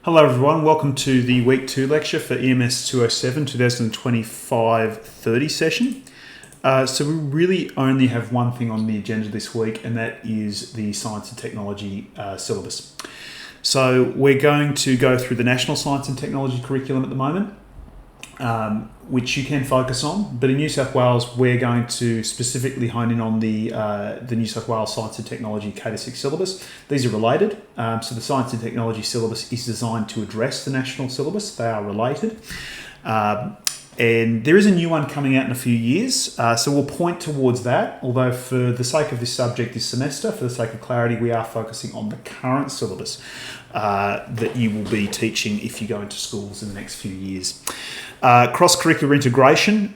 Hello everyone, welcome to the Week 2 lecture for EMS207 2025-30 session. So we really only have one thing on the agenda this week, and that is the Science and Technology syllabus. So we're going to go through the National Science and Technology curriculum at the moment, which you can focus on, but in New South Wales we're going to specifically hone in on the New South Wales Science and Technology K-6 syllabus. These are related, so the Science and Technology syllabus is designed to address the national syllabus. They are related, and there is a new one coming out in a few years, so we'll point towards that, although for the sake of this subject this semester, for the sake of clarity, we are focusing on the current syllabus that you will be teaching if you go into schools in the next few years. Cross-curricular integration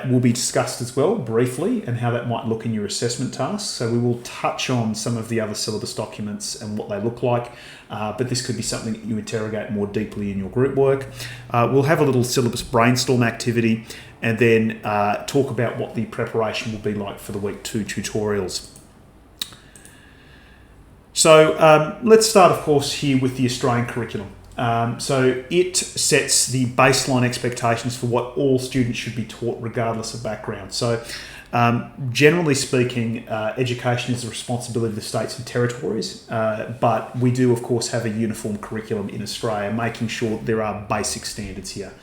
will be discussed as well, briefly, and how that might look in your assessment tasks. So we will touch on some of the other syllabus documents and what they look like, but this could be something that you interrogate more deeply in your group work. We'll have a little syllabus brainstorm activity, and then talk about what the preparation will be like for the Week 2 tutorials. So let's start, of course, here with the Australian curriculum. So it sets the baseline expectations for what all students should be taught regardless of background. So generally speaking, education is the responsibility of the states and territories, but we do of course have a uniform curriculum in Australia, making sure there are basic standards here.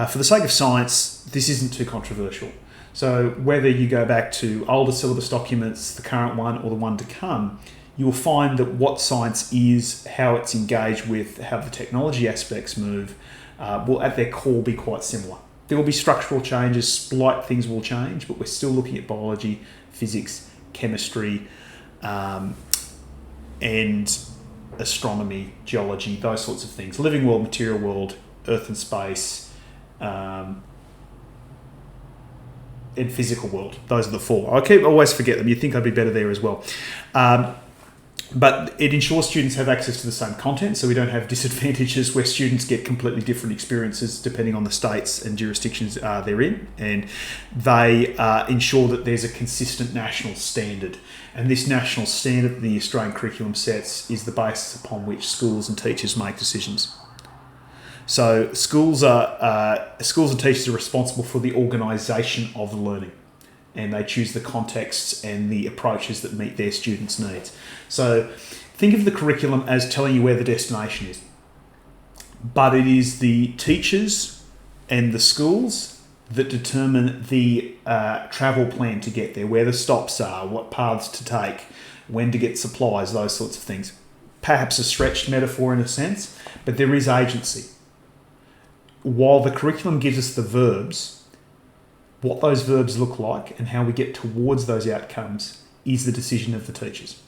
For the sake of science, this isn't too controversial. So whether you go back to older syllabus documents, the current one or the one to come, you will find that what science is, how it's engaged with, how the technology aspects move, will at their core be quite similar. There will be structural changes, slight things will change, but we're still looking at biology, physics, chemistry, and astronomy, geology, those sorts of things. Living world, material world, earth and space, and physical world. Those are the four. I always forget them. You'd think I'd be better there as well. But it ensures students have access to the same content, so we don't have disadvantages where students get completely different experiences depending on the states and jurisdictions they're in, and they ensure that there's a consistent national standard. And this national standard that the Australian curriculum sets is the basis upon which schools and teachers make decisions. So schools and teachers are responsible for the organisation of the learning, and they choose the contexts and the approaches that meet their students' needs. So think of the curriculum as telling you where the destination is, but it is the teachers and the schools that determine the travel plan to get there, where the stops are, what paths to take, when to get supplies, those sorts of things. Perhaps a stretched metaphor in a sense, but there is agency. While the curriculum gives us the verbs, what those verbs look like and how we get towards those outcomes is the decision of the teachers.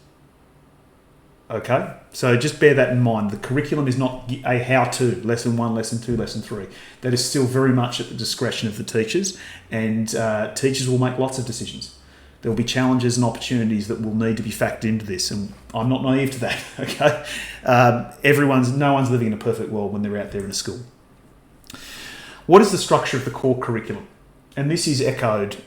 Okay, so just bear that in mind. The curriculum is not a how-to, lesson 1, lesson 2, lesson 3. That is still very much at the discretion of the teachers, and teachers will make lots of decisions. There will be challenges and opportunities that will need to be factored into this, and I'm not naive to that, okay? No one's living in a perfect world when they're out there in a school. What is the structure of the core curriculum? And this is echoed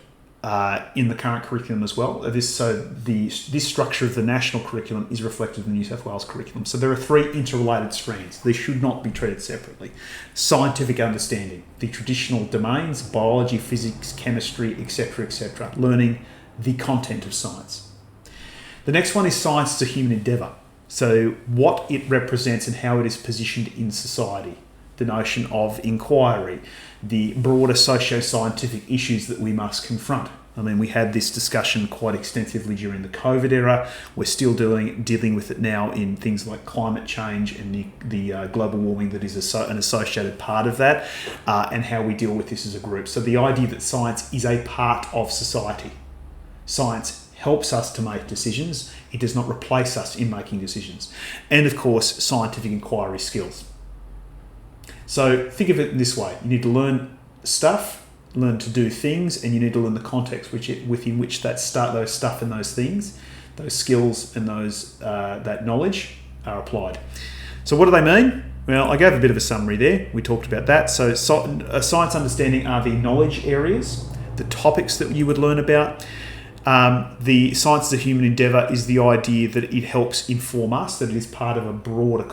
in the current curriculum as well. This structure of the national curriculum is reflected in the New South Wales curriculum. So there are 3 interrelated strands. They should not be treated separately. Scientific understanding, the traditional domains, biology, physics, chemistry, etc., learning the content of science. The next one is science as a human endeavour. So what it represents and how it is positioned in society. The notion of inquiry, the broader socio-scientific issues that we must confront. I mean, we had this discussion quite extensively during the COVID era. We're still dealing with it now in things like climate change and the global warming that is an associated part of that, and how we deal with this as a group. So the idea that science is a part of society. Science helps us to make decisions. It does not replace us in making decisions. And of course, scientific inquiry skills. So think of it in this way. You need to learn stuff, learn to do things, and you need to learn the context within which those stuff and those things, those skills and that knowledge are applied. So what do they mean? Well, I gave a bit of a summary there. We talked about that. So science understanding are the knowledge areas, the topics that you would learn about. The science as a human endeavour is the idea that it helps inform us, that it is part of a broader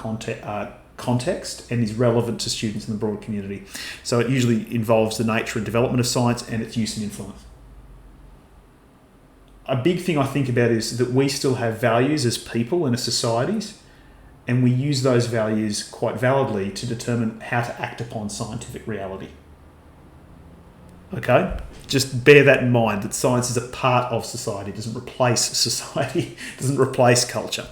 context and is relevant to students in the broader community. So it usually involves the nature and development of science and its use and influence. A big thing I think about is that we still have values as people and as societies, and we use those values quite validly to determine how to act upon scientific reality. Okay? Just bear that in mind, that science is a part of society. It doesn't replace society, it doesn't replace culture.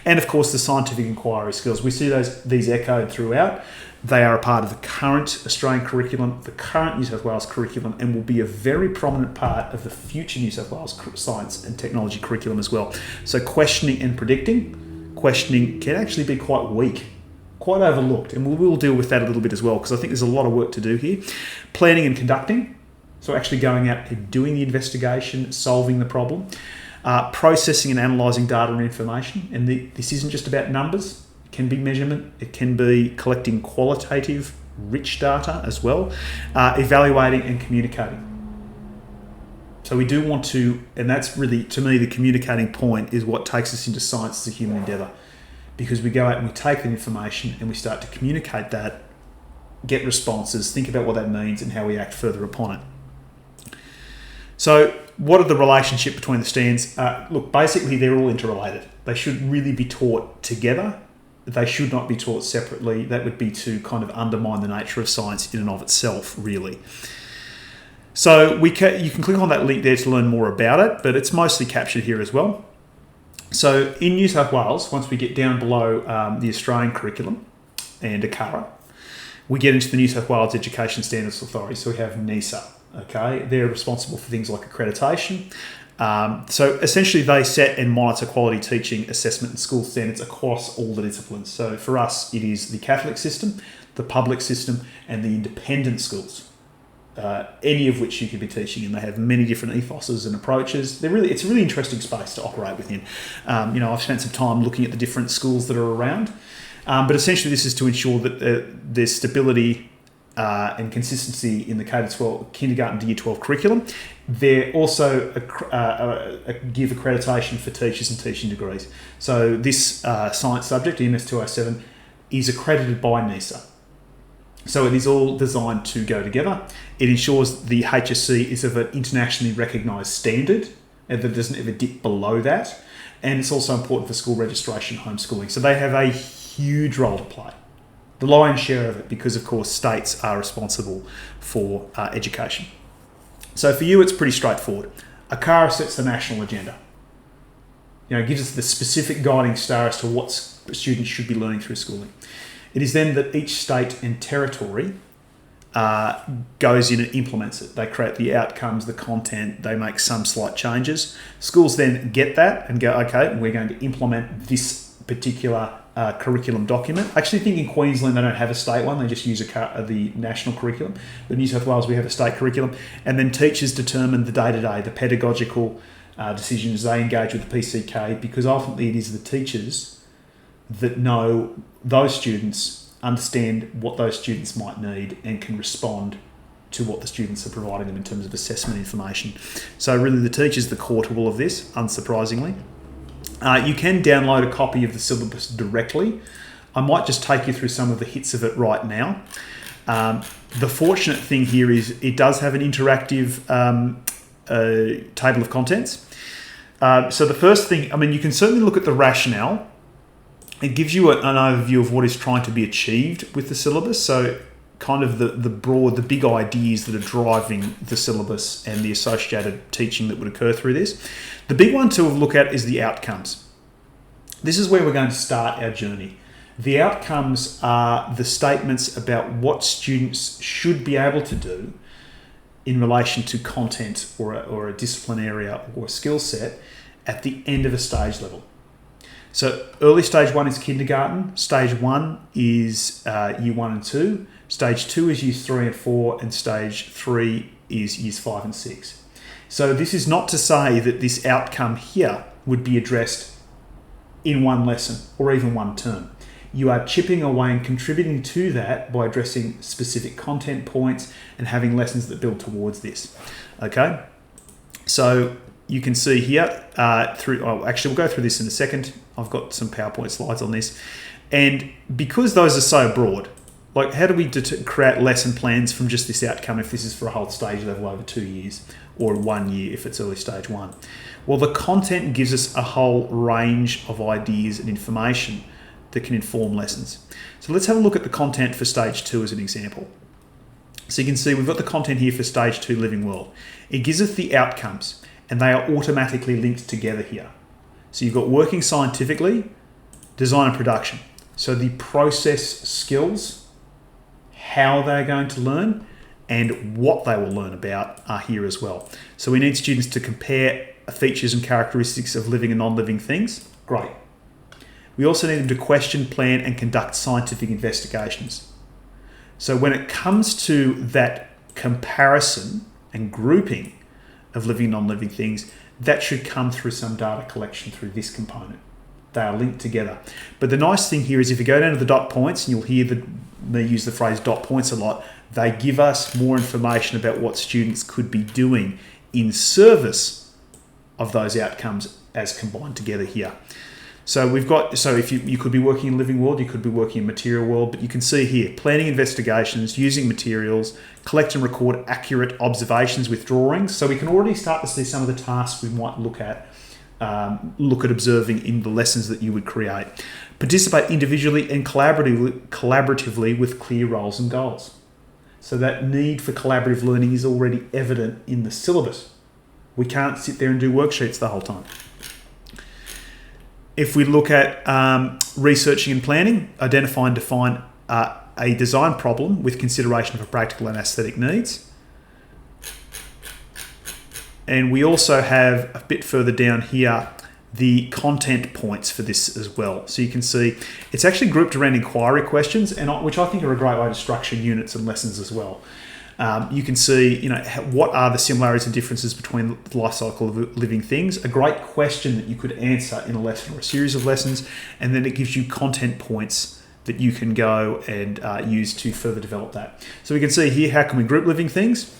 And of course, the scientific inquiry skills. We see these echoed throughout. They are a part of the current Australian curriculum, the current New South Wales curriculum, and will be a very prominent part of the future New South Wales science and technology curriculum as well. So questioning and predicting. Questioning can actually be quite weak, quite overlooked, and we will deal with that a little bit as well, because I think there's a lot of work to do here. Planning and conducting. So actually going out and doing the investigation, solving the problem. Processing and analysing data and information. And this isn't just about numbers. It can be measurement. It can be collecting qualitative, rich data as well. Evaluating and communicating. So we do want to, and that's really, to me, the communicating point is what takes us into science as a human endeavour. Because we go out and we take that information and we start to communicate that, get responses, think about what that means and how we act further upon it. So what are the relationship between the stands? Look, basically they're all interrelated. They should really be taught together. They should not be taught separately. That would be to kind of undermine the nature of science in and of itself, really. So you can click on that link there to learn more about it, but it's mostly captured here as well. So in New South Wales, once we get down below the Australian curriculum and ACARA, we get into the New South Wales Education Standards Authority. So we have NESA. Okay, they're responsible for things like accreditation. So essentially they set and monitor quality teaching, assessment and school standards across all the disciplines. So for us, it is the Catholic system, the public system and the independent schools, any of which you could be teaching in. They have many different ethoses and approaches. It's a really interesting space to operate within. I've spent some time looking at the different schools that are around, but essentially this is to ensure that there's stability and consistency in the K-12 kindergarten to Year 12 curriculum. They also give accreditation for teachers and teaching degrees. So this science subject, EMS207, is accredited by NESA. So it is all designed to go together. It ensures the HSC is of an internationally recognised standard and that it doesn't ever dip below that. And it's also important for school registration, homeschooling. So they have a huge role to play. The lion's share of it, because of course states are responsible for education. So for you, it's pretty straightforward. ACARA sets the national agenda. It gives us the specific guiding star as to what students should be learning through schooling. It is then that each state and territory goes in and implements it. They create the outcomes, the content, they make some slight changes. Schools then get that and go, okay, we're going to implement this particular curriculum document. I actually think in Queensland they don't have a state one, they just use the national curriculum. But in New South Wales we have a state curriculum, and then teachers determine the day-to-day, the pedagogical decisions. They engage with the PCK because ultimately it is the teachers that know those students, understand what those students might need and can respond to what the students are providing them in terms of assessment information. So really the teacher's the core to all of this, unsurprisingly. You can download a copy of the syllabus directly. I might just take you through some of the hits of it right now. The fortunate thing here is it does have an interactive table of contents. So the first thing, you can certainly look at the rationale. It gives you an overview of what is trying to be achieved with the syllabus. So kind of the big ideas that are driving the syllabus and the associated teaching that would occur through this. The big one to look at is the outcomes. This is where we're going to start our journey. The outcomes are the statements about what students should be able to do in relation to content or a discipline area or a skill set at the end of a stage level. So early stage 1 is kindergarten, stage 1 is year 1 and 2, stage 2 is years 3 and 4, and stage 3 is years 5 and 6. So this is not to say that this outcome here would be addressed in one lesson or even one term. You are chipping away and contributing to that by addressing specific content points and having lessons that build towards this. Okay, so you can see here actually we'll go through this in a second. I've got some PowerPoint slides on this. And because those are so broad, like how do we create lesson plans from just this outcome if this is for a whole stage level over 2 years, or 1 year if it's early stage 1? Well, the content gives us a whole range of ideas and information that can inform lessons. So let's have a look at the content for stage 2 as an example. So you can see we've got the content here for stage 2 living world. It gives us the outcomes, and they are automatically linked together here. So you've got working scientifically, design and production. So the process skills, how they're going to learn, and what they will learn about are here as well. So we need students to compare features and characteristics of living and non-living things. Great. We also need them to question, plan, and conduct scientific investigations. So when it comes to that comparison and grouping of living and non-living things, that should come through some data collection through this component. They are linked together. But the nice thing here is if you go down to the dot points, and you'll hear me use the phrase dot points a lot, they give us more information about what students could be doing in service of those outcomes as combined together here. So if you could be working in living world, you could be working in material world, but you can see here, planning investigations, using materials, collect and record accurate observations with drawings. So we can already start to see some of the tasks we might look at observing in the lessons that you would create. Participate individually and collaboratively with clear roles and goals. So that need for collaborative learning is already evident in the syllabus. We can't sit there and do worksheets the whole time. If we look at researching and planning, identify and define a design problem with consideration for practical and aesthetic needs. And we also have a bit further down here the content points for this as well. So you can see it's actually grouped around inquiry questions, which I think are a great way to structure units and lessons as well. You can see, what are the similarities and differences between the life cycle of living things? A great question that you could answer in a lesson or a series of lessons, and then it gives you content points that you can go and use to further develop that. So we can see here, how can we group living things?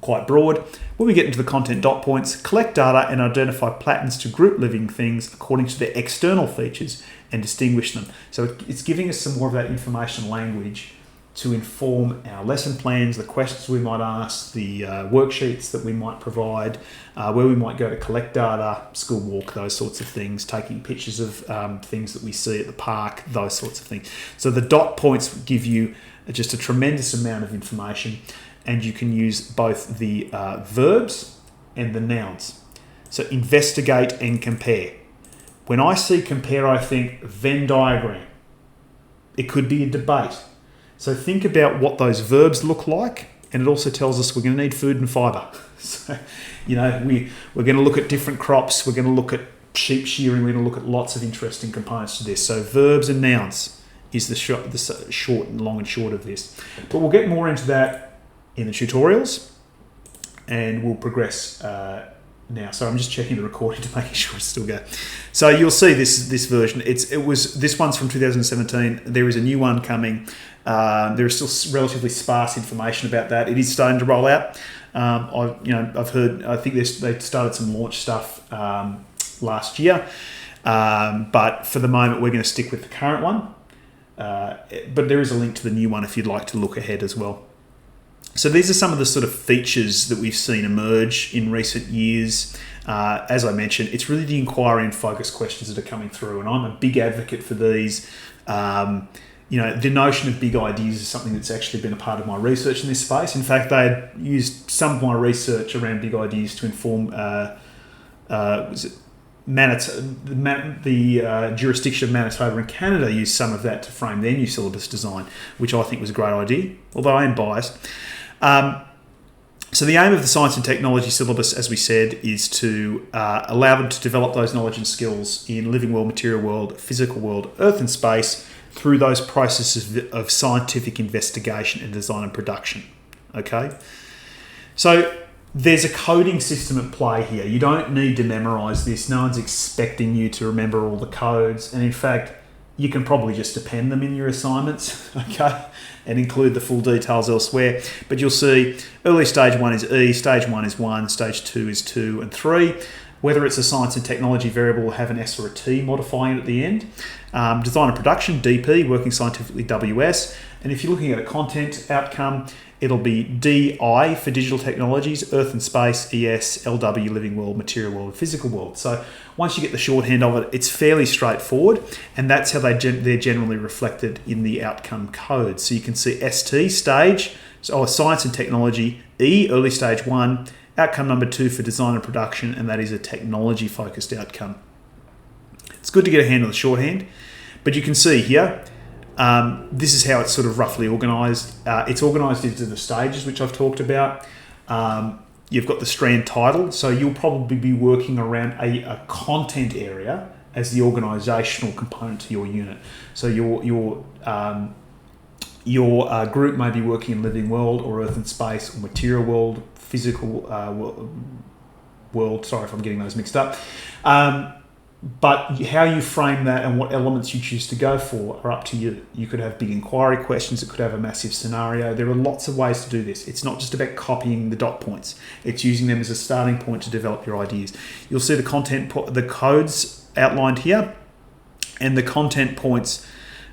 Quite broad. When we get into the content dot points, collect data and identify patterns to group living things according to their external features and distinguish them. So it's giving us some more of that information language to inform our lesson plans, the questions we might ask, the worksheets that we might provide, where we might go to collect data, school walk, those sorts of things, taking pictures of things that we see at the park, those sorts of things. So the dot points give you just a tremendous amount of information, and you can use both the verbs and the nouns. So investigate and compare. When I see compare, I think Venn diagram. It could be a debate. So think about what those verbs look like, and it also tells us we're going to need food and fibre. So, we're going to look at different crops, we're going to look at sheep shearing, we're going to look at lots of interesting components to this. So verbs and nouns is the short and long and short of this. But we'll get more into that in the tutorials, and we'll progress now. So I'm just checking the recording to make sure it's still going. So you'll see this version. This one's from 2017. There is a new one coming. There is still relatively sparse information about that. It is starting to roll out. I've heard. I think they started some launch stuff last year, but for the moment we're going to stick with the current one. But there is a link to the new one if you'd like to look ahead as well. So these are some of the sort of features that we've seen emerge in recent years. As I mentioned, it's really the inquiry and focus questions that are coming through, and I'm a big advocate for these. The notion of big ideas is something that's actually been a part of my research in this space. In fact, they had used some of my research around big ideas to inform the jurisdiction of Manitoba in Canada used some of that to frame their new syllabus design, which I think was a great idea, although I am biased. So the aim of the science and technology syllabus, as we said, is to allow them to develop those knowledge and skills in living world, material world, physical world, earth and space through those processes of scientific investigation and design and production. Okay? So there's a coding system at play here. You don't need to memorize this. No one's expecting you to remember all the codes. And in fact, you can probably just append them in your assignments, okay, and include the full details elsewhere. But you'll see early stage 1 is E, stage 1 is 1, stage 2 is 2 and 3. Whether it's a science and technology variable will have an S or a T modifying it at the end. Design and production, DP, working scientifically, WS. And if you're looking at a content outcome, it'll be DI for digital technologies, earth and space, ES, LW, living world, material world, physical world. So once you get the shorthand of it, it's fairly straightforward, and that's how they're generally reflected in the outcome code. So you can see ST, stage, so science and technology, E, early stage 1, outcome number 2 for design and production, and that is a technology-focused outcome. It's good to get a hand on the shorthand, but you can see here, this is how it's sort of roughly organised. It's organised into the stages, which I've talked about. You've got the strand title, so you'll probably be working around a content area as the organisational component to your unit. So your group may be working in living world or earth and space or material world, physical world. Sorry if I'm getting those mixed up. But how you frame that and what elements you choose to go for are up to you. You could have big inquiry questions. It could have a massive scenario. There are lots of ways to do this. It's not just about copying the dot points. It's using them as a starting point to develop your ideas. You'll see the codes outlined here, and the content points.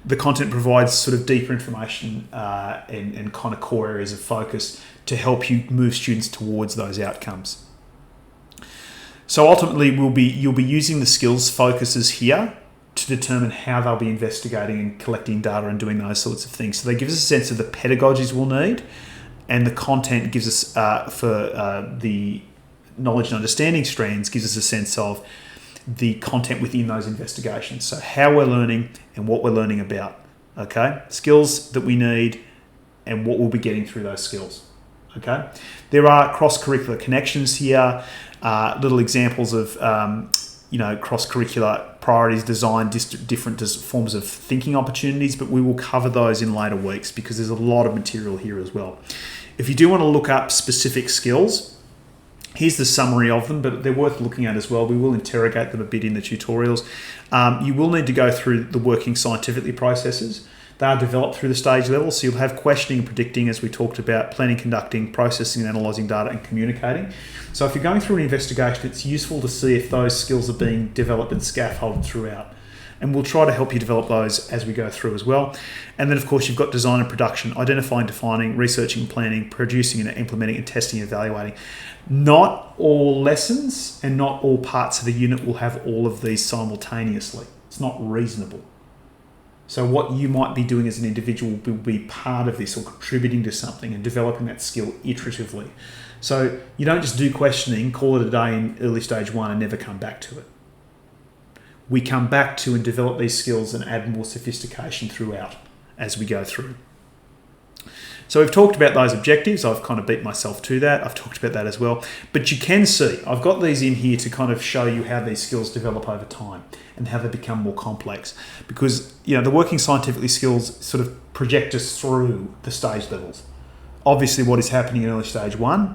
The content provides sort of deeper information and kind of core areas of focus to help you move students towards those outcomes. So ultimately, you'll be using the skills focuses here to determine how they'll be investigating and collecting data and doing those sorts of things. So they give us a sense of the pedagogies we'll need, and the content gives us, for the knowledge and understanding strands, gives us a sense of the content within those investigations. So how we're learning and what we're learning about, okay? Skills that we need and what we'll be getting through those skills, okay? There are cross-curricular connections here, little examples of, cross-curricular priorities, design, different forms of thinking opportunities, but we will cover those in later weeks because there's a lot of material here as well. If you do want to look up specific skills, here's the summary of them, but they're worth looking at as well. We will interrogate them a bit in the tutorials. You will need to go through the working scientifically processes. They are developed through the stage level, so you'll have questioning and predicting, as we talked about, planning, conducting, processing and analysing data, and communicating. So if you're going through an investigation, it's useful to see if those skills are being developed and scaffolded throughout. And we'll try to help you develop those as we go through as well. And then, of course, you've got design and production, identifying, defining, researching and planning, producing and implementing, and testing and evaluating. Not all lessons and not all parts of the unit will have all of these simultaneously. It's not reasonable. So what you might be doing as an individual will be part of this or contributing to something and developing that skill iteratively. So you don't just do questioning, call it a day in early stage 1 and never come back to it. We come back to and develop these skills and add more sophistication throughout as we go through. So we've talked about those objectives. I've kind of beat myself to that. I've talked about that as well. But you can see, I've got these in here to kind of show you how these skills develop over time and how they become more complex. Because, the working scientifically skills sort of project us through the stage levels. Obviously, what is happening in early stage 1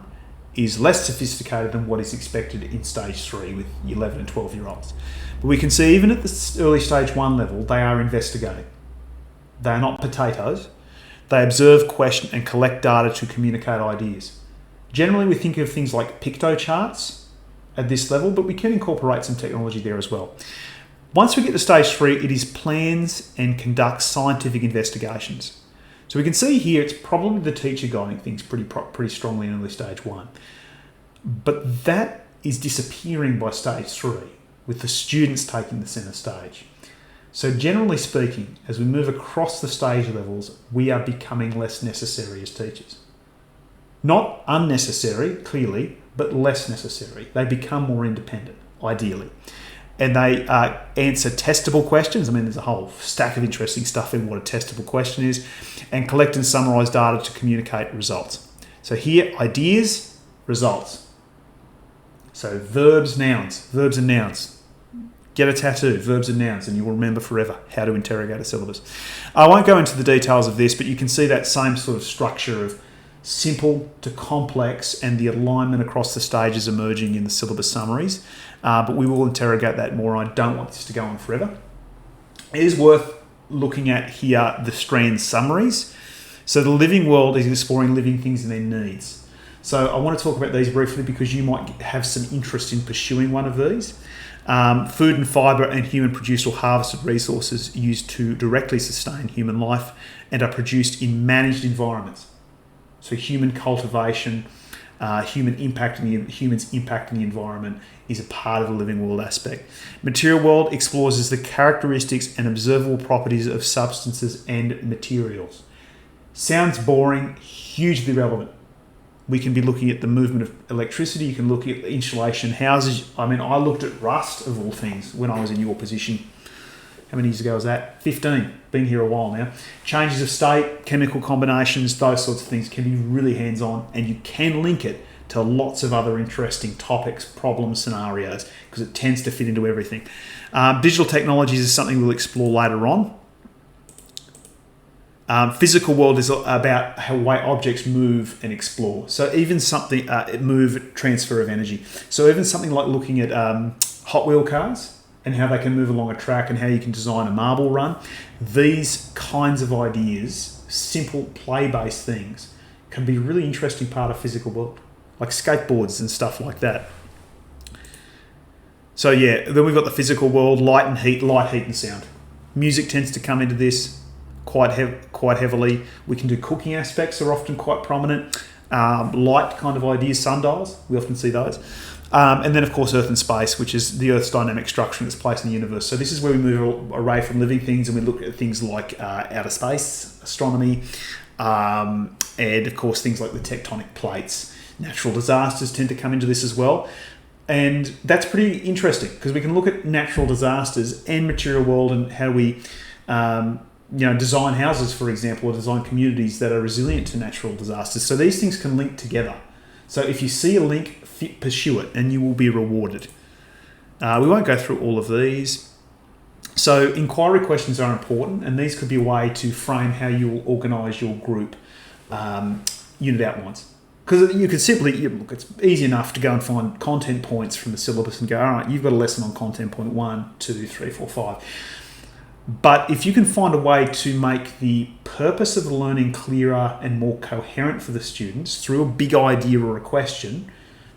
is less sophisticated than what is expected in stage 3 with 11 and 12-year-olds. But we can see even at the early stage 1 level, they are investigating. They are not potatoes. They observe, question, and collect data to communicate ideas. Generally, we think of things like picto charts at this level, but we can incorporate some technology there as well. Once we get to stage 3, it is plans and conducts scientific investigations. So we can see here it's probably the teacher guiding things pretty strongly in early stage 1. But that is disappearing by stage 3, with the students taking the centre stage. So generally speaking, as we move across the stage levels, we are becoming less necessary as teachers. Not unnecessary, clearly, but less necessary. They become more independent, ideally. And they answer testable questions. I mean, there's a whole stack of interesting stuff in what a testable question is, and collect and summarise data to communicate results. So here, ideas, results. So verbs and nouns. Get a tattoo, verbs and nouns, and you will remember forever how to interrogate a syllabus. I won't go into the details of this, but you can see that same sort of structure of simple to complex and the alignment across the stages emerging in the syllabus summaries. But we will interrogate that more. I don't want this to go on forever. It is worth looking at here the strand summaries. So the living world is exploring living things and their needs. So I want to talk about these briefly because you might have some interest in pursuing one of these. Food and fibre and human produced or harvested resources used to directly sustain human life and are produced in managed environments. So human cultivation, humans impacting the environment is a part of the living world aspect. Material world explores the characteristics and observable properties of substances and materials. Sounds boring, hugely relevant. We can be looking at the movement of electricity. You can look at insulation, houses. I mean, I looked at rust of all things when I was in your position. How many years ago was that? 15. Been here a while now. Changes of state, chemical combinations, those sorts of things can be really hands-on, and you can link it to lots of other interesting topics, problems, scenarios, because it tends to fit into everything. Digital technologies is something we'll explore later on. Physical world is about how way objects move and explore. So even something, transfer of energy. So even something like looking at Hot Wheel cars and how they can move along a track and how you can design a marble run. These kinds of ideas, simple play-based things, can be a really interesting part of physical world, like skateboards and stuff like that. So yeah, then we've got the physical world, light, heat and sound. Music tends to come into this quite heavily. We can do cooking aspects are often quite prominent. Light kind of ideas, sundials, we often see those. And then of course Earth and space, which is the Earth's dynamic structure and its place in the universe. So this is where we move away from living things and we look at things like outer space, astronomy, and of course things like the tectonic plates. Natural disasters tend to come into this as well. And that's pretty interesting because we can look at natural disasters and material world and how we design houses, for example, or design communities that are resilient to natural disasters. So these things can link together. So if you see a link, pursue it and you will be rewarded. We won't go through all of these. So inquiry questions are important, and these could be a way to frame how you will organise your group unit outlines. Because you could simply, look, it's easy enough to go and find content points from the syllabus and go, all right, you've got a lesson on content point 1, 2, 3, 4, 5. But if you can find a way to make the purpose of the learning clearer and more coherent for the students through a big idea or a question,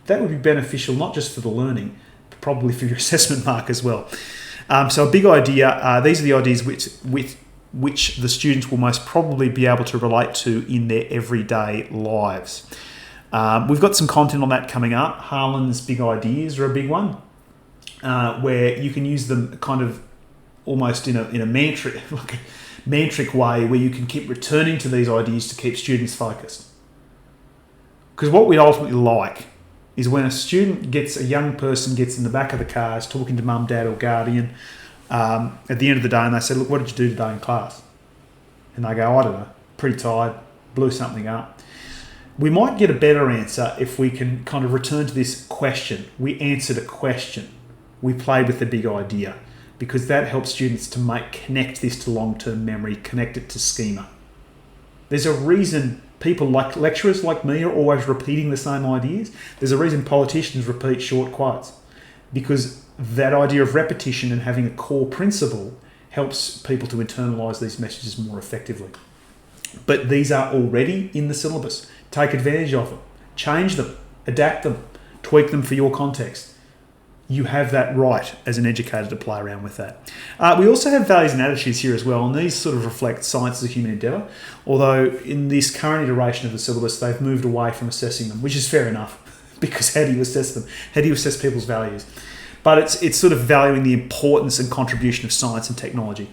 that would be beneficial not just for the learning, but probably for your assessment mark as well. So a big idea, these are the ideas which the students will most probably be able to relate to in their everyday lives. We've got some content on that coming up. Harlan's big ideas are a big one, where you can use them kind of almost in a mantric way where you can keep returning to these ideas to keep students focused. Because what we ultimately like is when a young person gets in the back of the car, is talking to mum, dad or guardian at the end of the day, and they say, look, what did you do today in class? And they go, I don't know, pretty tired, blew something up. We might get a better answer if we can kind of return to this question. We answered a question. We played with the big idea, because that helps students to connect this to long-term memory, connect it to schema. There's a reason people like lecturers like me are always repeating the same ideas. There's a reason politicians repeat short quotes, because that idea of repetition and having a core principle helps people to internalise these messages more effectively. But these are already in the syllabus. Take advantage of them, change them, adapt them, tweak them for your context. You have that right as an educator to play around with that. We also have values and attitudes here as well, and these sort of reflect science as a human endeavour, although in this current iteration of the syllabus, they've moved away from assessing them, which is fair enough, because how do you assess them? How do you assess people's values? But it's sort of valuing the importance and contribution of science and technology.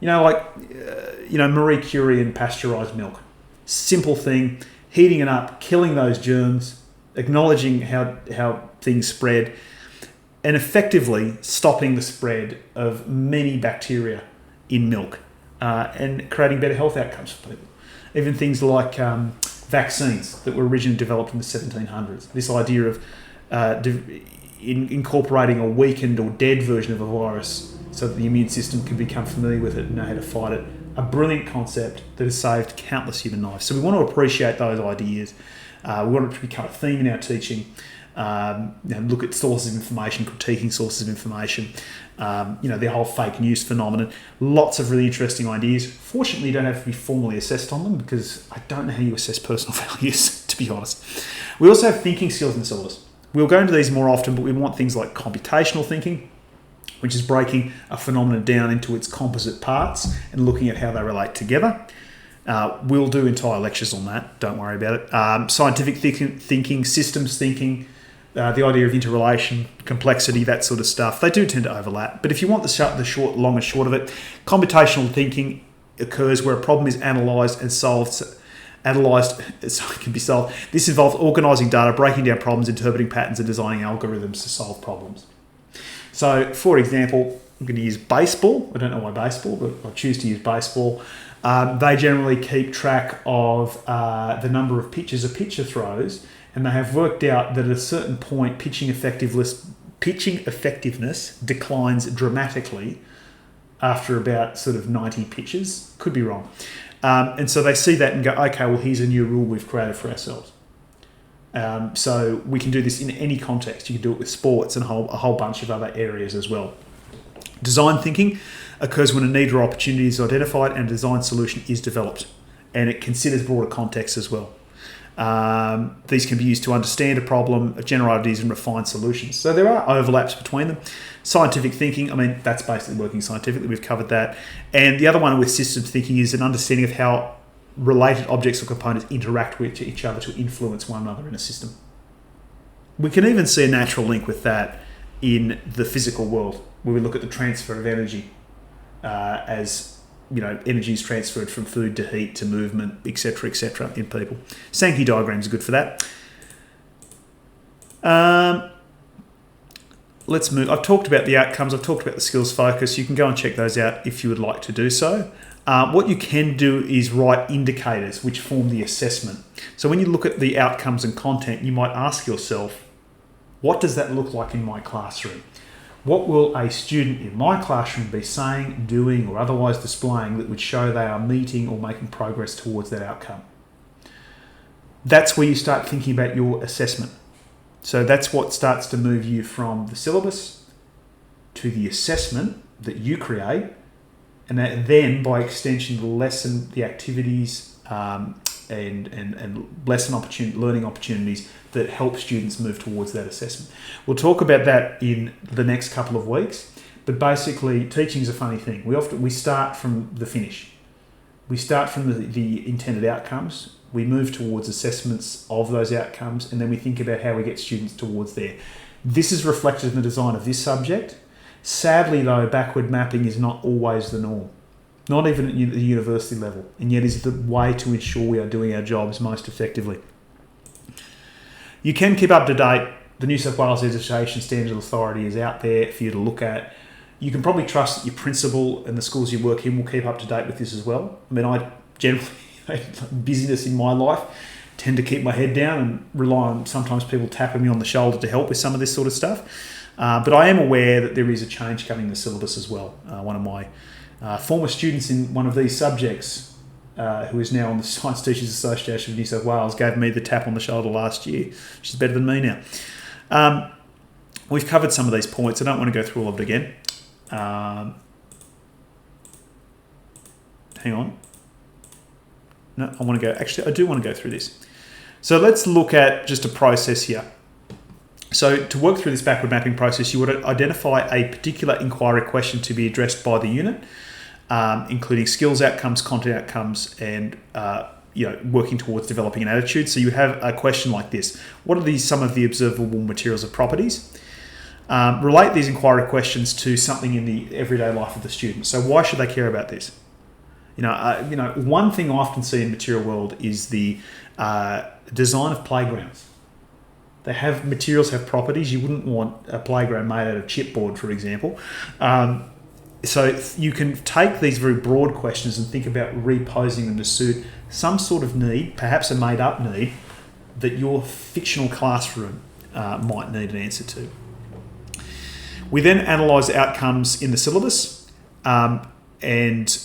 Marie Curie and pasteurised milk. Simple thing, heating it up, killing those germs, acknowledging how things spread, and effectively stopping the spread of many bacteria in milk and creating better health outcomes for people. Even things like vaccines that were originally developed in the 1700s. This idea of incorporating a weakened or dead version of a virus so that the immune system can become familiar with it and know how to fight it. A brilliant concept that has saved countless human lives. So we want to appreciate those ideas. We want it to become a theme in our teaching. Look at sources of information, critiquing sources of information, the whole fake news phenomenon. Lots of really interesting ideas. Fortunately, you don't have to be formally assessed on them, because I don't know how you assess personal values, to be honest. We also have thinking skills in the syllabus. We'll go into these more often, but we want things like computational thinking, which is breaking a phenomenon down into its composite parts and looking at how they relate together. We'll do entire lectures on that, don't worry about it. Scientific thinking, systems thinking, the idea of interrelation, complexity, that sort of stuff. They do tend to overlap. But if you want the long and short of it, computational thinking occurs where a problem is analysed and solved. So it can be solved. This involves organising data, breaking down problems, interpreting patterns, and designing algorithms to solve problems. So, for example, I'm going to use baseball. I don't know why baseball, but I'll choose to use baseball. They generally keep track of the number of pitches a pitcher throws, and they have worked out that at a certain point, pitching effectiveness declines dramatically after about sort of 90 pitches. Could be wrong. And so they see that and go, okay, well, here's a new rule we've created for ourselves. So we can do this in any context. You can do it with sports and a whole bunch of other areas as well. Design thinking occurs when a need or opportunity is identified and a design solution is developed. And it considers broader context as well. These can be used to understand a problem, generate ideas, and refine solutions. So there are overlaps between them. Scientific thinking, I mean, that's basically working scientifically. We've covered that. And the other one with systems thinking is an understanding of how related objects or components interact with each other to influence one another in a system. We can even see a natural link with that in the physical world, where we look at the transfer of energy as energy is transferred from food to heat to movement, etc., in people. Sankey diagrams are good for that. Let's move. I've talked about the outcomes. I've talked about the skills focus. You can go and check those out if you would like to do so. What you can do is write indicators which form the assessment. So when you look at the outcomes and content, you might ask yourself, what does that look like in my classroom? What will a student in my classroom be saying, doing, or otherwise displaying that would show they are meeting or making progress towards that outcome? That's where you start thinking about your assessment. So that's what starts to move you from the syllabus to the assessment that you create, and that then, by extension, the lesson, the activities, and lesson learning opportunities that help students move towards that assessment. We'll talk about that in the next couple of weeks, but basically teaching is a funny thing. We start from the finish. We start from the intended outcomes, we move towards assessments of those outcomes, and then we think about how we get students towards there. This is reflected in the design of this subject. Sadly though, backward mapping is not always the norm. Not even at the university level, and yet is the way to ensure we are doing our jobs most effectively. You can keep up to date. The New South Wales Education Standards Authority is out there for you to look at. You can probably trust that your principal and the schools you work in will keep up to date with this as well. I mean, I generally, busyness in my life, tend to keep my head down and rely on sometimes people tapping me on the shoulder to help with some of this sort of stuff. But I am aware that there is a change coming in the syllabus as well. One of my former students in one of these subjects, who is now on the Science Teachers Association of New South Wales, gave me the tap on the shoulder last year. She's better than me now. We've covered some of these points. I don't want to go through all of it again. Hang on. No, I want to go. Actually, I do want to go through this. So let's look at just a process here. So to work through this backward mapping process, you would identify a particular inquiry question to be addressed by the unit, including skills outcomes, content outcomes, and working towards developing an attitude. So you have a question like this: what are some of the observable materials or properties? Relate these inquiry questions to something in the everyday life of the student. So why should they care about this? One thing I often see in material world is the design of playgrounds. Materials have properties. You wouldn't want a playground made out of chipboard, for example. So you can take these very broad questions and think about reposing them to suit some sort of need, perhaps a made-up need, that your fictional classroom might need an answer to. We then analyse outcomes in the syllabus, and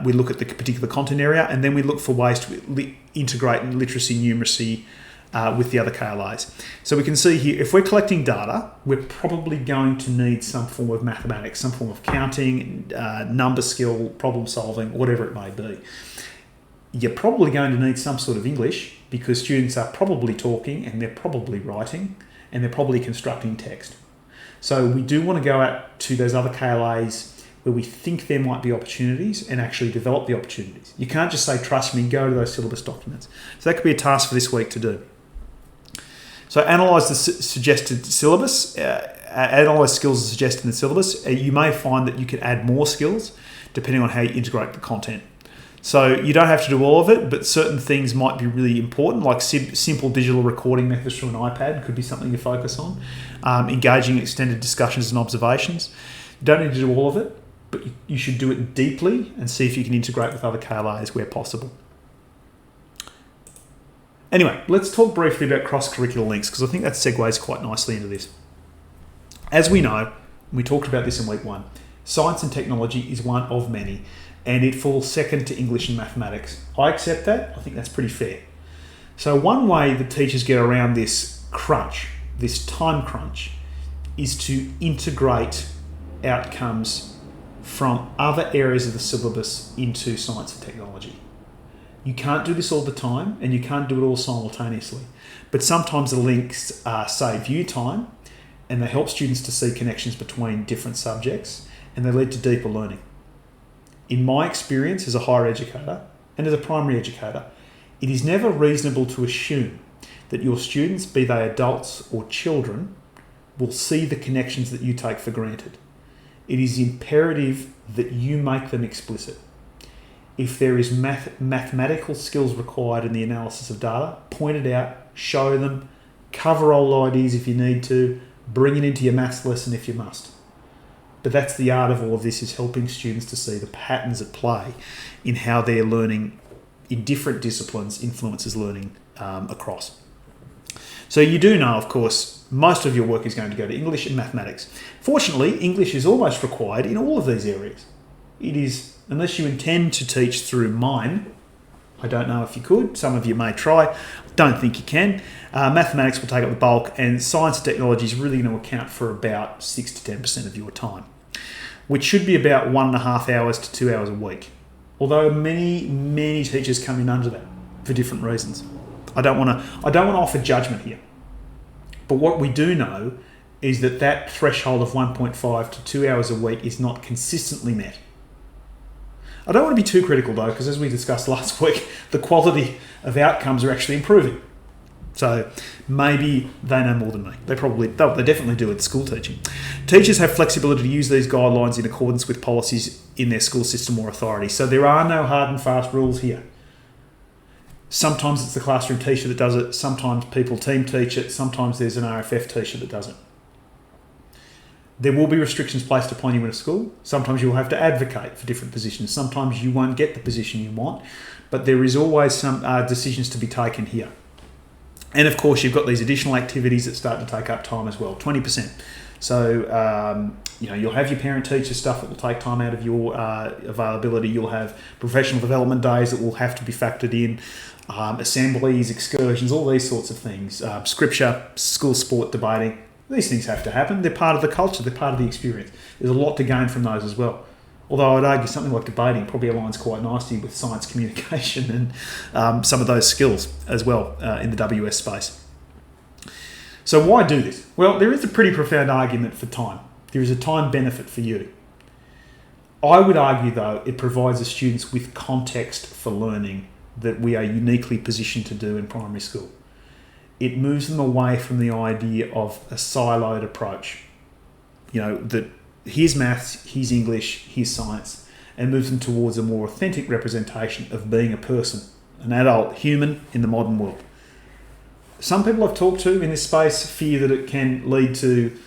we look at the particular content area, and then we look for ways to integrate literacy, numeracy, with the other KLAs. So we can see here, if we're collecting data, we're probably going to need some form of mathematics, some form of counting, number skill, problem solving, whatever it may be. you're probably going to need some sort of English because students are probably talking and they're probably writing and they're probably constructing text. So we do want to go out to those other KLAs where we think there might be opportunities and actually develop the opportunities. You can't just say, trust me, go to those syllabus documents. So that could be a task for this week to do. So analyse the suggested syllabus, analyse skills suggested in the syllabus. You may find that you can add more skills depending on how you integrate the content. So you don't have to do all of it, but certain things might be really important, like simple digital recording methods from an iPad could be something you focus on. Engaging extended discussions and observations. You don't need to do all of it, but you should do it deeply and see if you can integrate with other KLAs where possible. Anyway, let's talk briefly about cross-curricular links because I think that segues quite nicely into this. As we know, we talked about this in week 1, science and technology is one of many, and it falls second to English and mathematics. I accept that. I think that's pretty fair. So one way that teachers get around this crunch, this time crunch, is to integrate outcomes from other areas of the syllabus into science and technology. You can't do this all the time and you can't do it all simultaneously, but sometimes the links save you time and they help students to see connections between different subjects and they lead to deeper learning. In my experience as a higher educator and as a primary educator, it is never reasonable to assume that your students, be they adults or children, will see the connections that you take for granted. It is imperative that you make them explicit. If there is mathematical skills required in the analysis of data, point it out, show them, cover old ideas if you need to, bring it into your maths lesson if you must. But that's the art of all of this, is helping students to see the patterns at play in how their learning in different disciplines influences learning across. So you do know, of course, most of your work is going to go to English and mathematics. Fortunately, English is almost required in all of these areas. It is, unless you intend to teach through mine, I don't know if you could, some of you may try, don't think you can. Mathematics will take up the bulk and science and technology is really going to account for about 6 to 10% of your time, which should be about 1.5 hours to 2 hours a week. Although many teachers come in under that for different reasons. I don't want to offer judgment here. But what we do know is that threshold of 1.5 to 2 hours a week is not consistently met. I don't want to be too critical though, because as we discussed last week, the quality of outcomes are actually improving. So maybe they know more than me. They definitely do at school teaching. Teachers have flexibility to use these guidelines in accordance with policies in their school system or authority. So there are no hard and fast rules here. Sometimes it's the classroom teacher that does it. Sometimes people team teach it. Sometimes there's an RFF teacher that does it. There will be restrictions placed upon you in a school. Sometimes you'll have to advocate for different positions. Sometimes you won't get the position you want, but there is always some decisions to be taken here. And of course, you've got these additional activities that start to take up time as well, 20%. So, you'll have your parent-teacher stuff that will take time out of your availability. You'll have professional development days that will have to be factored in, assemblies, excursions, all these sorts of things, scripture, school sport, debating. These things have to happen. They're part of the culture. They're part of the experience. There's a lot to gain from those as well. Although I'd argue something like debating probably aligns quite nicely with science communication and some of those skills as well in the WS space. So why do this? Well, there is a pretty profound argument for time. There is a time benefit for you. I would argue, though, it provides the students with context for learning that we are uniquely positioned to do in primary school. It moves them away from the idea of a siloed approach. That here's maths, here's English, here's science, and moves them towards a more authentic representation of being a person, an adult human in the modern world. Some people I've talked to in this space fear that it can lead to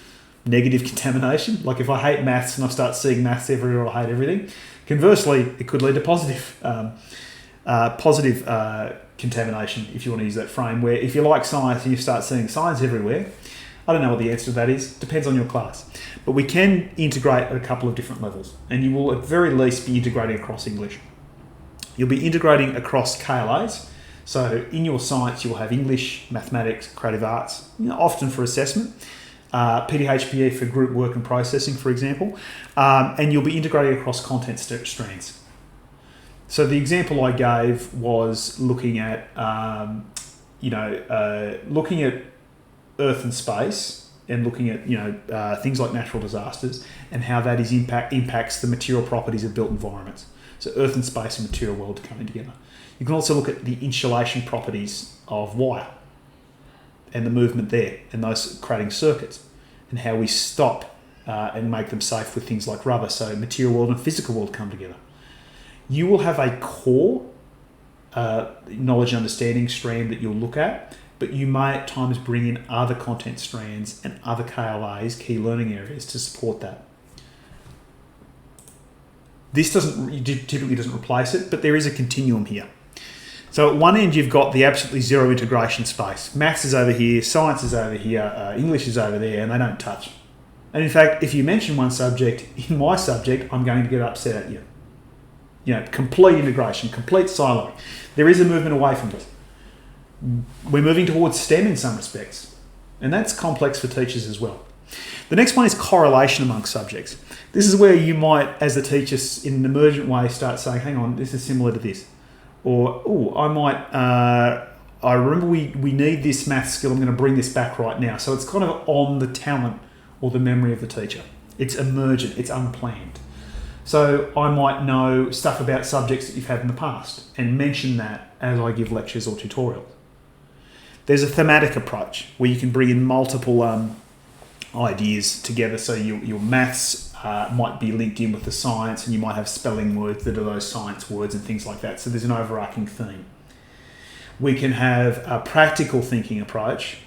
negative contamination. Like if I hate maths and I start seeing maths everywhere, I hate everything. Conversely, it could lead to positive contamination, if you want to use that frame, where if you like science and you start seeing science everywhere, I don't know what the answer to that is. Depends on your class. But we can integrate at a couple of different levels, and you will at very least be integrating across English. You'll be integrating across KLAs. So in your science, you'll have English, mathematics, creative arts, often for assessment, PDHPE for group work and processing, for example, and you'll be integrating across content strands. So the example I gave was looking at, looking at Earth and space, and looking at things like natural disasters and how that impacts the material properties of built environments. So Earth and space and material world coming together. You can also look at the insulation properties of wire and the movement there, and those creating circuits, and how we stop and make them safe with things like rubber. So material world and physical world come together. You will have a core knowledge and understanding strand that you'll look at, but you may at times bring in other content strands and other KLAs, key learning areas, to support that. This typically doesn't replace it, but there is a continuum here. So at one end, you've got the absolutely zero integration space. Maths is over here, science is over here, English is over there, and they don't touch. And in fact, if you mention one subject in my subject, I'm going to get upset at you. Complete integration, complete siloing. There is a movement away from this. We're moving towards STEM in some respects, and that's complex for teachers as well. The next one is correlation amongst subjects. This is where you might, as a teacher, in an emergent way, start saying, hang on, this is similar to this. Or, I remember we need this math skill, I'm going to bring this back right now. So it's kind of on the talent or the memory of the teacher. It's emergent, it's unplanned. So I might know stuff about subjects that you've had in the past and mention that as I give lectures or tutorials. There's a thematic approach where you can bring in multiple ideas together. So your maths might be linked in with the science, and you might have spelling words that are those science words and things like that. So there's an overarching theme. We can have a practical thinking approach,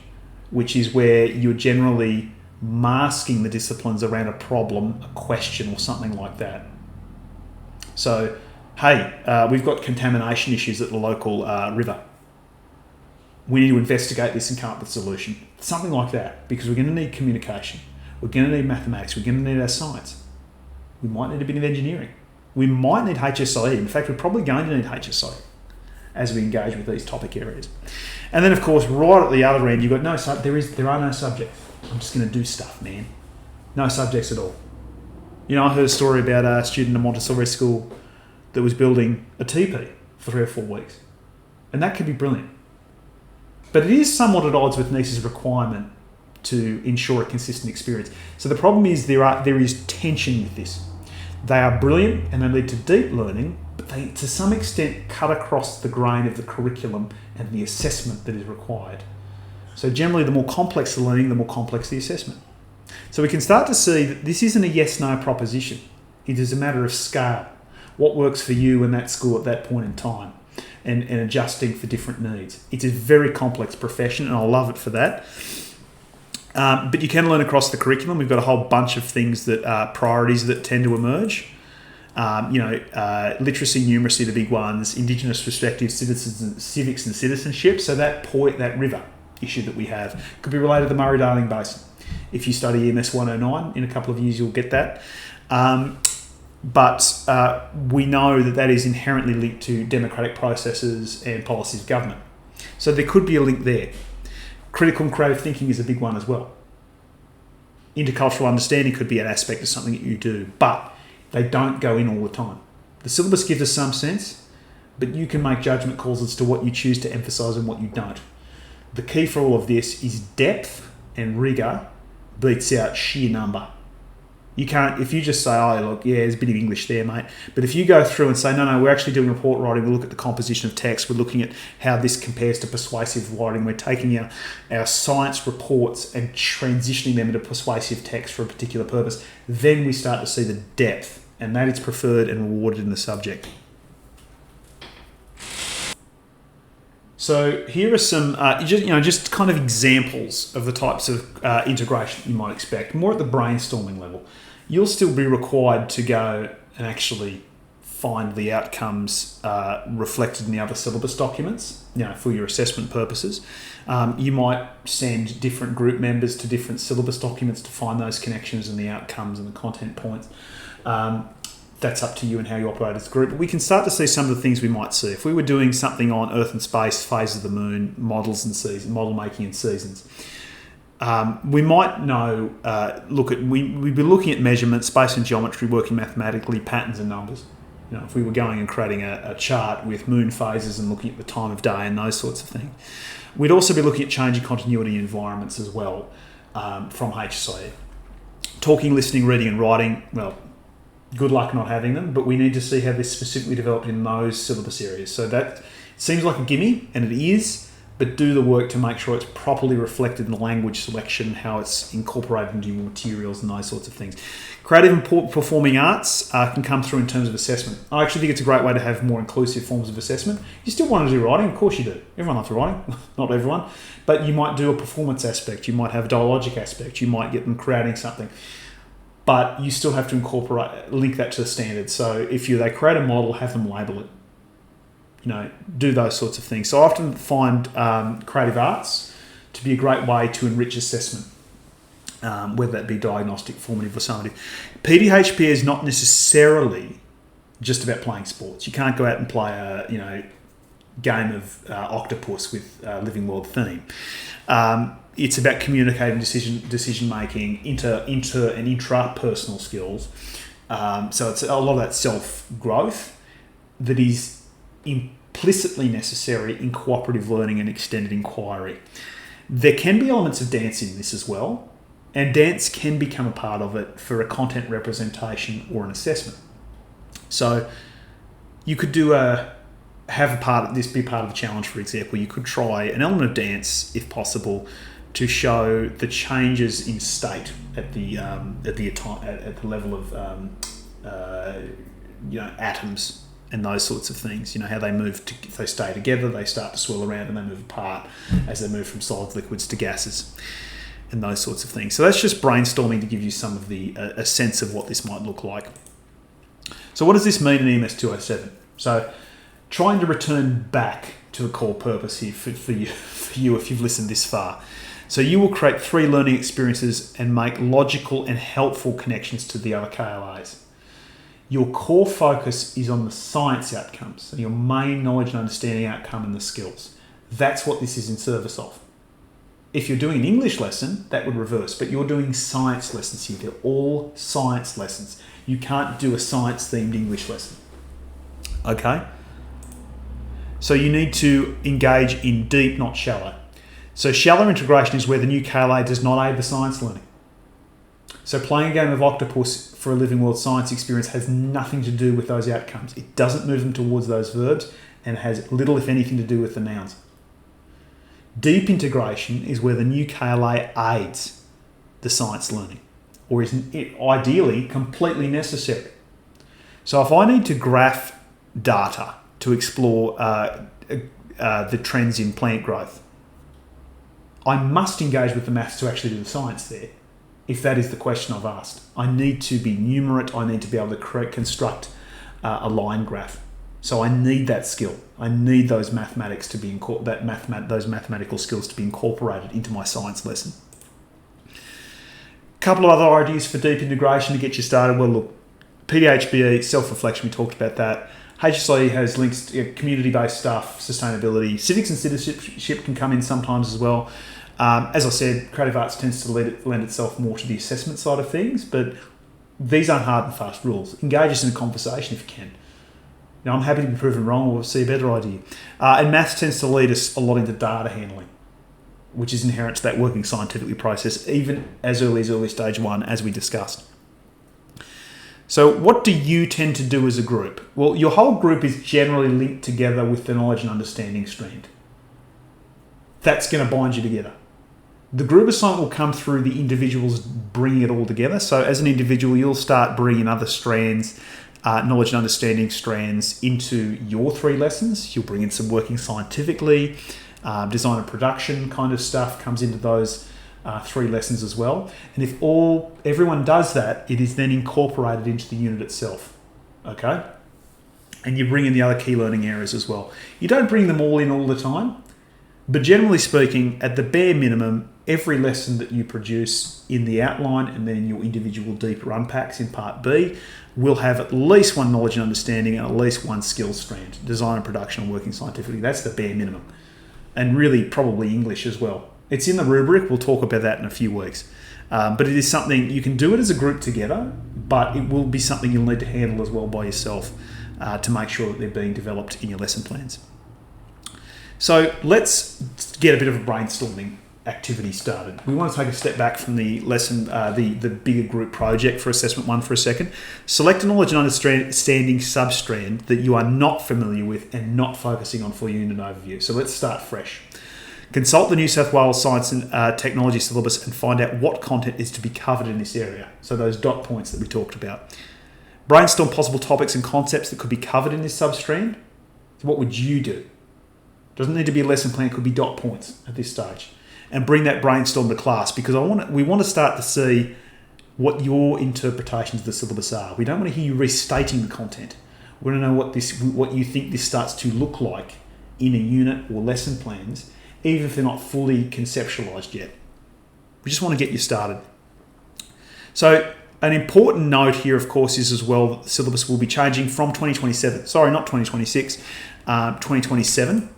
which is where you're generally masking the disciplines around a problem, a question, or something like that. So, hey, we've got contamination issues at the local river. We need to investigate this and come up with a solution. Something like that, because we're going to need communication. We're going to need mathematics. We're going to need our science. We might need a bit of engineering. We might need HSIE. In fact, we're probably going to need HSIE as we engage with these topic areas. And then, of course, right at the other end, you've got there are no subjects. I'm just going to do stuff, man. No subjects at all. I heard a story about a student in a Montessori school that was building a teepee for 3 or 4 weeks. And that could be brilliant. But it is somewhat at odds with NEIS's requirement to ensure a consistent experience. So the problem is there is tension with this. They are brilliant and they lead to deep learning, but they, to some extent, cut across the grain of the curriculum and the assessment that is required. So generally, the more complex the learning, the more complex the assessment. So we can start to see that this isn't a yes-no proposition. It is a matter of scale. What works for you and that school at that point in time, and adjusting for different needs. It's a very complex profession, and I love it for that. But you can learn across the curriculum. We've got a whole bunch of things that are priorities that tend to emerge. Literacy, numeracy, the big ones, Indigenous perspectives, civics and citizenship. So that river issue that we have could be related to the Murray-Darling Basin. If you study EMS207, in a couple of years you'll get that. But we know that is inherently linked to democratic processes and policies of government. So there could be a link there. Critical and creative thinking is a big one as well. Intercultural understanding could be an aspect of something that you do, but they don't go in all the time. The syllabus gives us some sense, but you can make judgment calls as to what you choose to emphasise and what you don't. The key for all of this is depth and rigour beats out sheer number. You can't, if you just say, oh, look, yeah, there's a bit of English there, mate. But if you go through and say, no, we're actually doing report writing, we look at the composition of text, we're looking at how this compares to persuasive writing, we're taking our science reports and transitioning them into persuasive text for a particular purpose, then we start to see the depth, and that is preferred and rewarded in the subject. So here are some, just kind of examples of the types of integration you might expect, more at the brainstorming level. You'll still be required to go and actually find the outcomes reflected in the other syllabus documents, for your assessment purposes. You might send different group members to different syllabus documents to find those connections and the outcomes and the content points. That's up to you and how you operate as a group. But we can start to see some of the things we might see. If we were doing something on Earth and space, phase of the moon, models and seasons, model making and seasons, we might know, we'd be looking at measurements, space and geometry, working mathematically, patterns and numbers. If we were going and creating a chart with moon phases and looking at the time of day and those sorts of things. We'd also be looking at changing continuity environments as well from HSIE. Talking, listening, reading and writing, well, good luck not having them, but we need to see how they're specifically developed in those syllabus areas. So that seems like a gimme, and it is, but do the work to make sure it's properly reflected in the language selection, how it's incorporated into your materials and those sorts of things. Creative and performing arts can come through in terms of assessment. I actually think it's a great way to have more inclusive forms of assessment. You still want to do writing, of course you do. Everyone loves writing, not everyone, but you might do a performance aspect, you might have a dialogic aspect, you might get them creating something, but you still have to link that to the standard. So if they create a model, have them label it. Do those sorts of things. So I often find creative arts to be a great way to enrich assessment, whether that be diagnostic, formative or summative. PDHP is not necessarily just about playing sports. You can't go out and play a game of octopus with a living world theme. It's about communicating, decision making, inter and intrapersonal skills. So it's a lot of that self growth that is implicitly necessary in cooperative learning and extended inquiry. There can be elements of dance in this as well, and dance can become a part of it for a content representation or an assessment. So you could be part of the challenge, for example. You could try an element of dance, if possible, to show the changes in state at the level of atoms and those sorts of things. How they move, if they stay together, they start to swirl around and they move apart as they move from solids, liquids to gases and those sorts of things. So that's just brainstorming to give you some of a sense of what this might look like. So what does this mean in EMS207? So trying to return back to a core purpose here for you if you've listened this far. So you will create 3 learning experiences and make logical and helpful connections to the other KLAs. Your core focus is on the science outcomes, so your main knowledge and understanding outcome and the skills. That's what this is in service of. If you're doing an English lesson, that would reverse, but you're doing science lessons here. They're all science lessons. You can't do a science-themed English lesson. Okay? So you need to engage in deep, not shallow. So shallow integration is where the new KLA does not aid the science learning. So playing a game of octopus for a living world science experience has nothing to do with those outcomes. It doesn't move them towards those verbs and has little, if anything, to do with the nouns. Deep integration is where the new KLA aids the science learning, or is ideally completely necessary. So if I need to graph data to explore the trends in plant growth, I must engage with the maths to actually do the science there. If that is the question I've asked, I need to be numerate. I need to be able to construct a line graph. So I need that skill. I need those mathematics to be those mathematical skills to be incorporated into my science lesson. A couple of other ideas for deep integration to get you started. Well, look, PDHBE, self-reflection. We talked about that. HSIE has links to community-based stuff, sustainability. Civics and citizenship can come in sometimes as well. As I said, creative arts tends to lend itself more to the assessment side of things, but these aren't hard and fast rules. Engage us in a conversation if you can. I'm happy to be proven wrong or see a better idea. And maths tends to lead us a lot into data handling, which is inherent to that working scientifically process, even as early as early stage 1, as we discussed. So what do you tend to do as a group? Well, your whole group is generally linked together with the knowledge and understanding strand. That's going to bind you together. The group assignment will come through the individuals bringing it all together. So as an individual, you'll start bringing other strands, knowledge and understanding strands into your 3 lessons. You'll bring in some working scientifically, design and production kind of stuff comes into those 3 lessons as well. And if everyone does that, it is then incorporated into the unit itself. Okay? And you bring in the other key learning areas as well. You don't bring them all in all the time, but generally speaking, at the bare minimum, every lesson that you produce in the outline and then in your individual deeper unpacks in part B will have at least 1 knowledge and understanding and at least 1 skill strand, design and production and working scientifically. That's the bare minimum. And really probably English as well. It's in the rubric. We'll talk about that in a few weeks. But it is something, you can do it as a group together, but it will be something you'll need to handle as well by yourself to make sure that they're being developed in your lesson plans. So let's get a bit of a brainstorming activity started. We want to take a step back from the lesson, the bigger group project for assessment 1 for a second. Select a knowledge and understanding substrand that you are not familiar with and not focusing on for unit overview. So let's start fresh. Consult the New South Wales Science and Technology Syllabus and find out what content is to be covered in this area. So those dot points that we talked about. Brainstorm possible topics and concepts that could be covered in this substrand. So what would you do? Doesn't need to be a lesson plan, it could be dot points at this stage. And bring that brainstorm to class, because we want to start to see what your interpretations of the syllabus are. We don't want to hear you restating the content. We want to know what you think this starts to look like in a unit or lesson plans, even if they're not fully conceptualized yet. We just want to get you started. So an important note here, of course, is as well that the syllabus will be changing from 2027. Sorry, not 2026, 2027.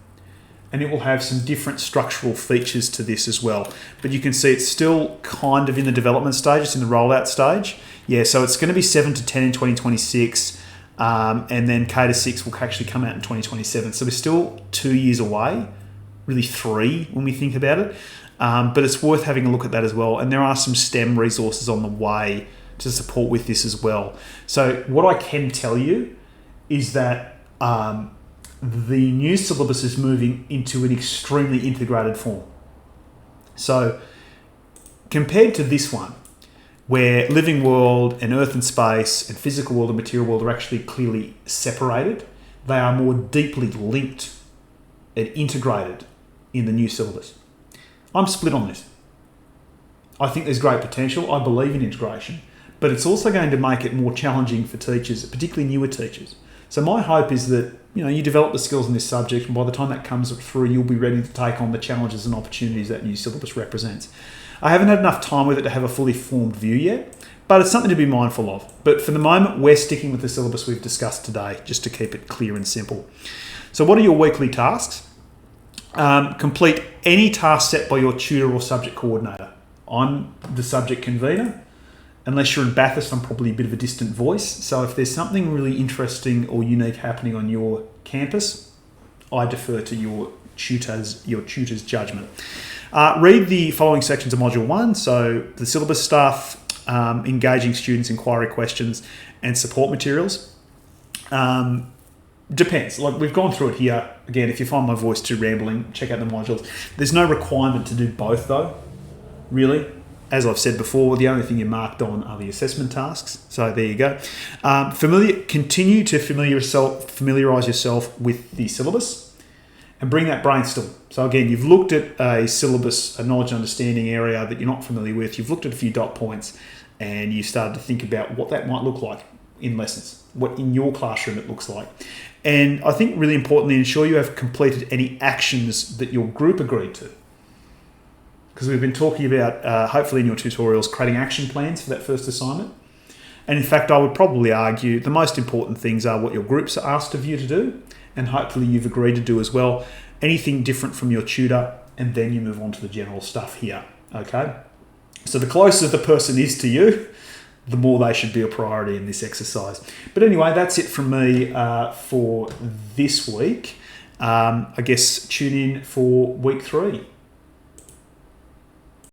And it will have some different structural features to this as well. But you can see it's still kind of in the development stage, it's in the rollout stage. Yeah, so it's going to be 7 to 10 in 2026, and then K to 6 will actually come out in 2027. So we're still 2 years away, really 3 when we think about it. But it's worth having a look at that as well. And there are some STEM resources on the way to support with this as well. So what I can tell you is that the new syllabus is moving into an extremely integrated form. So compared to this one, where living world and earth and space and physical world and material world are actually clearly separated, they are more deeply linked and integrated in the new syllabus. I'm split on this. I think there's great potential. I believe in integration, but it's also going to make it more challenging for teachers, particularly newer teachers. So my hope is that you develop the skills in this subject, and by the time that comes through, you'll be ready to take on the challenges and opportunities that new syllabus represents. I haven't had enough time with it to have a fully formed view yet, but it's something to be mindful of. But for the moment, we're sticking with the syllabus we've discussed today, just to keep it clear and simple. So what are your weekly tasks? Complete any task set by your tutor or subject coordinator. I'm the subject convener. Unless you're in Bathurst, I'm probably a bit of a distant voice. So if there's something really interesting or unique happening on your campus, I defer to your tutor's judgment. Read the following sections of Module 1. So the syllabus stuff, engaging students, inquiry questions, and support materials. Depends. Like we've gone through it here. Again, if you find my voice too rambling, check out the modules. There's no requirement to do both though, really. As I've said before, the only thing you're marked on are the assessment tasks. So there you go. Continue to familiarise yourself with the syllabus and bring that brainstorm. So again, you've looked at a syllabus, a knowledge and understanding area that you're not familiar with. You've looked at a few dot points and you started to think about what that might look like in lessons, what in your classroom it looks like. And I think really importantly, ensure you have completed any actions that your group agreed to. Because we've been talking about, hopefully in your tutorials, creating action plans for that first assignment. And in fact, I would probably argue the most important things are what your groups are asked of you to do, and hopefully you've agreed to do as well. Anything different from your tutor, and then you move on to the general stuff here, okay? So the closer the person is to you, the more they should be a priority in this exercise. But anyway, that's it from me for this week. I guess tune in for week 3.